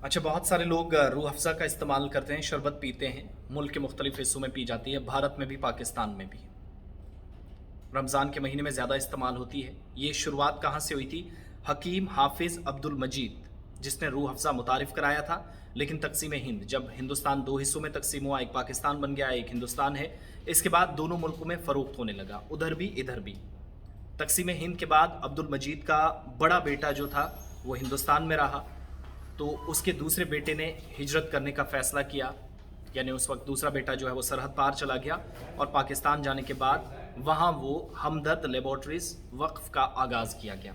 अच्छा, बहुत सारे लोग रूह अफ़ज़ा का इस्तेमाल करते हैं, शरबत पीते हैं। मुल्क के मुख्तलिफ़ हिस्सों में पी जाती है, भारत में भी, पाकिस्तान में भी। रमज़ान के महीने में ज़्यादा इस्तेमाल होती है। ये शुरुआत कहाँ से हुई थी? हकीम हाफ़िज़ अब्दुल मजीद, जिसने रूह अफ़ज़ा मुतारिफ़ कराया था। लेकिन तक़सीम हिंद, जब हिंदुस्तान दो हिस्सों में तक़सीम हुआ, एक पाकिस्तान बन गया, एक हिंदुस्तान है, इसके बाद दोनों मुल्कों में फ़रोख्त होने लगा, उधर भी इधर भी। तक़सीम हिंद के बाद अब्दुल मजीद का बड़ा बेटा जो था वो हिंदुस्तान में रहा, तो उसके दूसरे बेटे ने हिजरत करने का फ़ैसला किया। यानी उस वक्त दूसरा बेटा जो है वो सरहद पार चला गया और पाकिस्तान जाने के बाद वहाँ वो हमदर्द लेबॉर्ट्रीज़ वक्फ़ का आगाज़ किया गया।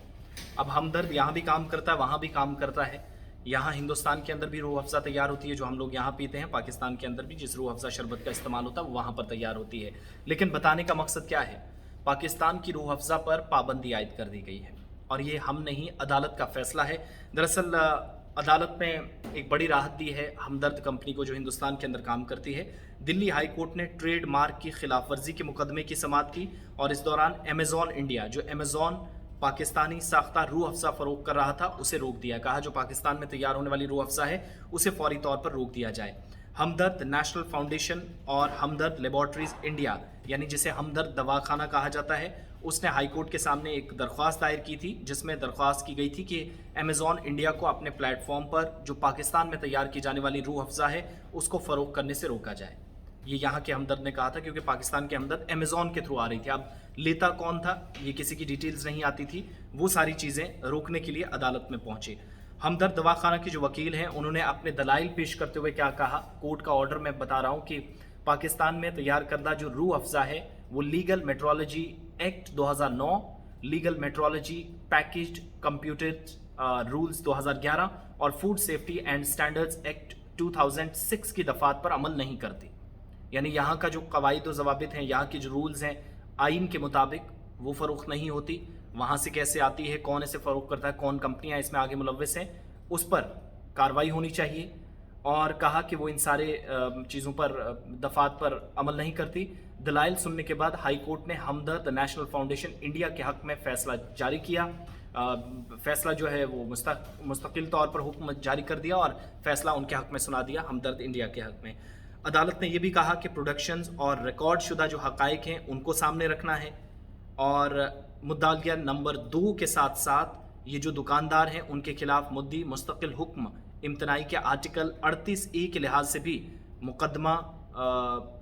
अब हमदर्द यहाँ भी काम करता है, वहाँ भी काम करता है। यहाँ हिंदुस्तान के अंदर भी रूह अफ़ज़ा तैयार होती है जो हम लोग यहाँ पीते हैं, पाकिस्तान के अंदर भी जिस रूह अफ़ज़ा शरबत का इस्तेमाल होता है वो वहाँ पर तैयार होती है। लेकिन बताने का मकसद क्या है? पाकिस्तान की रूह अफ़ज़ा पर पाबंदी आयद कर दी गई है और ये हम नहीं, अदालत का फ़ैसला है। दरअसल अदालत में एक बड़ी राहत दी है हमदर्द कंपनी को जो हिंदुस्तान के अंदर काम करती है। दिल्ली हाई कोर्ट ने ट्रेड मार्क की खिलाफ वर्जी के मुकदमे की समाअत की और इस दौरान अमेज़ॉन इंडिया, जो अमेज़ॉन पाकिस्तानी साख्ता रूह अफ़ज़ा फ़रोख्त कर रहा था, उसे रोक दिया। कहा जो पाकिस्तान में तैयार होने वाली रूह अफ़ज़ा है उसे फौरी तौर पर रोक दिया जाए। हमदर्द नेशनल फाउंडेशन और हमदर्द लेबॉर्ट्रीज़ इंडिया, यानी जिसे हमदर्द दवाखाना कहा जाता है, उसने हाई कोर्ट के सामने एक दरख्वास्त दायर की थी जिसमें दरख्वास्त की गई थी कि अमेज़ॉन इंडिया को अपने प्लेटफॉर्म पर जो पाकिस्तान में तैयार की जाने वाली रूह अफ़ज़ा है उसको फ़रोख्त करने से रोका जाए। ये यहाँ के हमदर्द ने कहा था क्योंकि पाकिस्तान के हमदर्द अमेज़ॉन के थ्रू आ रही थी। अब लेता कौन था ये किसी की डिटेल्स नहीं आती थी। वो सारी चीज़ें रोकने के लिए अदालत में पहुँचे। हमदर्द दवाखाना के जो वकील हैं उन्होंने अपने दलाइल पेश करते हुए क्या कहा? कोर्ट का ऑर्डर मैं बता रहा हूँ कि पाकिस्तान में तैयार करदा जो रूह अफ़ज़ा है वो legal metrology act 2009, legal metrology packaged computed rules 2011 और food safety and standards act 2006 की दफात पर अमल नहीं करती। यानी यहाँ का जो कवायद व ज़वाबित हैं, यहाँ के जो रूल्स हैं आइन के मुताबिक, वो फ़रोख्त नहीं होती। वहाँ से कैसे आती है, कौन इसे फ़रोख्त करता है, कौन कंपनियाँ इसमें आगे मुलव्वस हैं, उस पर कार्रवाई होनी चाहिए। और कहा कि वो इन सारे चीज़ों पर, दफात पर अमल नहीं करती। दलाइल सुनने के बाद हाई कोर्ट ने हमदर्द नेशनल फाउंडेशन इंडिया के हक़ में फ़ैसला जारी किया। फ़ैसला जो है वो मुस्तकिल तौर पर हुक्म जारी कर दिया और फ़ैसला उनके हक़ में सुना दिया, हमदर्द इंडिया के हक़ में। अदालत ने यह भी कहा कि प्रोडक्शंस और रिकॉर्ड शुदा जो हक़ाइक़ हैं उनको सामने रखना है और मुद्दालिया नंबर 2 के साथ साथ ये जो दुकानदार हैं उनके खिलाफ मुद्दी मुस्तकिल हुक्म इम्तनाई के आर्टिकल 38A के लिहाज से भी मुकदमा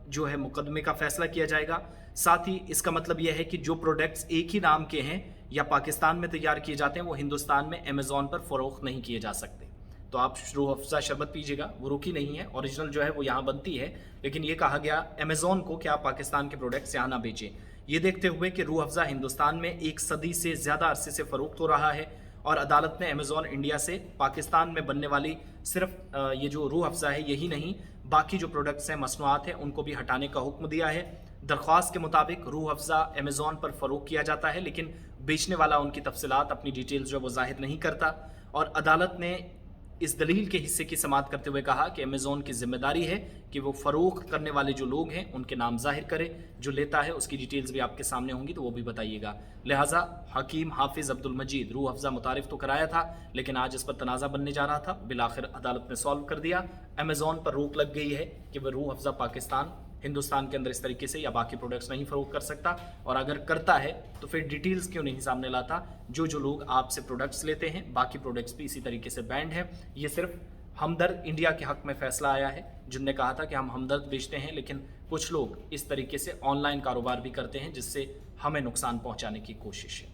जो है मुकदमे का फ़ैसला किया जाएगा। साथ ही इसका मतलब यह है कि जो प्रोडक्ट्स एक ही नाम के हैं या पाकिस्तान में तैयार किए जाते हैं वो हिंदुस्तान में अमेज़ॉन पर फ़रोख्त नहीं किए जा सकते। तो आप रूह अफ़ज़ा शरबत पीजिएगा, वो रुकी नहीं है, ओरिजिनल जो है वो यहाँ बनती है। लेकिन ये कहा गया अमेज़ॉन को कि आप पाकिस्तान के प्रोडक्ट्स यहाँ ना बेचें। ये देखते हुए कि रूह अफ़ज़ा हिंदुस्तान में 1 सदी से ज़्यादा अरसे से फ़रोख्त हो रहा है और अदालत ने अमेज़ॉन इंडिया से पाकिस्तान में बनने वाली सिर्फ ये जो रूह अफ़ज़ा है यही नहीं, बाकी जो प्रोडक्ट्स हैं, मसनूआत हैं, उनको भी हटाने का हुक्म दिया है। दरख्वास्त के मुताबिक रूह अफ़ज़ा अमेज़ॉन पर फ़रोख्त किया जाता है लेकिन बेचने वाला उनकी तफसीलात, अपनी डिटेल्स जो है वो ज़ाहिर नहीं करता। और अदालत ने इस दलील के हिस्से की समाअत करते हुए कहा कि अमेज़ॉन की जिम्मेदारी है कि वो फ़रोख्त करने वाले जो लोग हैं उनके नाम ज़ाहिर करे, जो लेता है उसकी डिटेल्स भी आपके सामने होंगी तो वो भी बताइएगा। लिहाजा हकीम हाफ़िज़ अब्दुल मजीद रूह अफ़ज़ा मुतारिफ़ तो कराया था लेकिन आज इस पर तनाज़ा बनने जा रहा था, बिलाखिर अदालत ने सॉल्व कर दिया। अमेज़ॉन पर रोक लग गई है कि वह रूह अफ़ज़ा पाकिस्तान, हिंदुस्तान के अंदर इस तरीके से या बाकी प्रोडक्ट्स नहीं फ़रोख्त कर सकता, और अगर करता है तो फिर डिटेल्स क्यों नहीं सामने लाता। जो लोग आपसे प्रोडक्ट्स लेते हैं, बाकी प्रोडक्ट्स भी इसी तरीके से बैंड है। ये सिर्फ हमदर्द इंडिया के हक़ में फ़ैसला आया है जिनने कहा था कि हम हमदर्द बेचते हैं, लेकिन कुछ लोग इस तरीके से ऑनलाइन कारोबार भी करते हैं जिससे हमें नुकसान पहुँचाने की कोशिश है।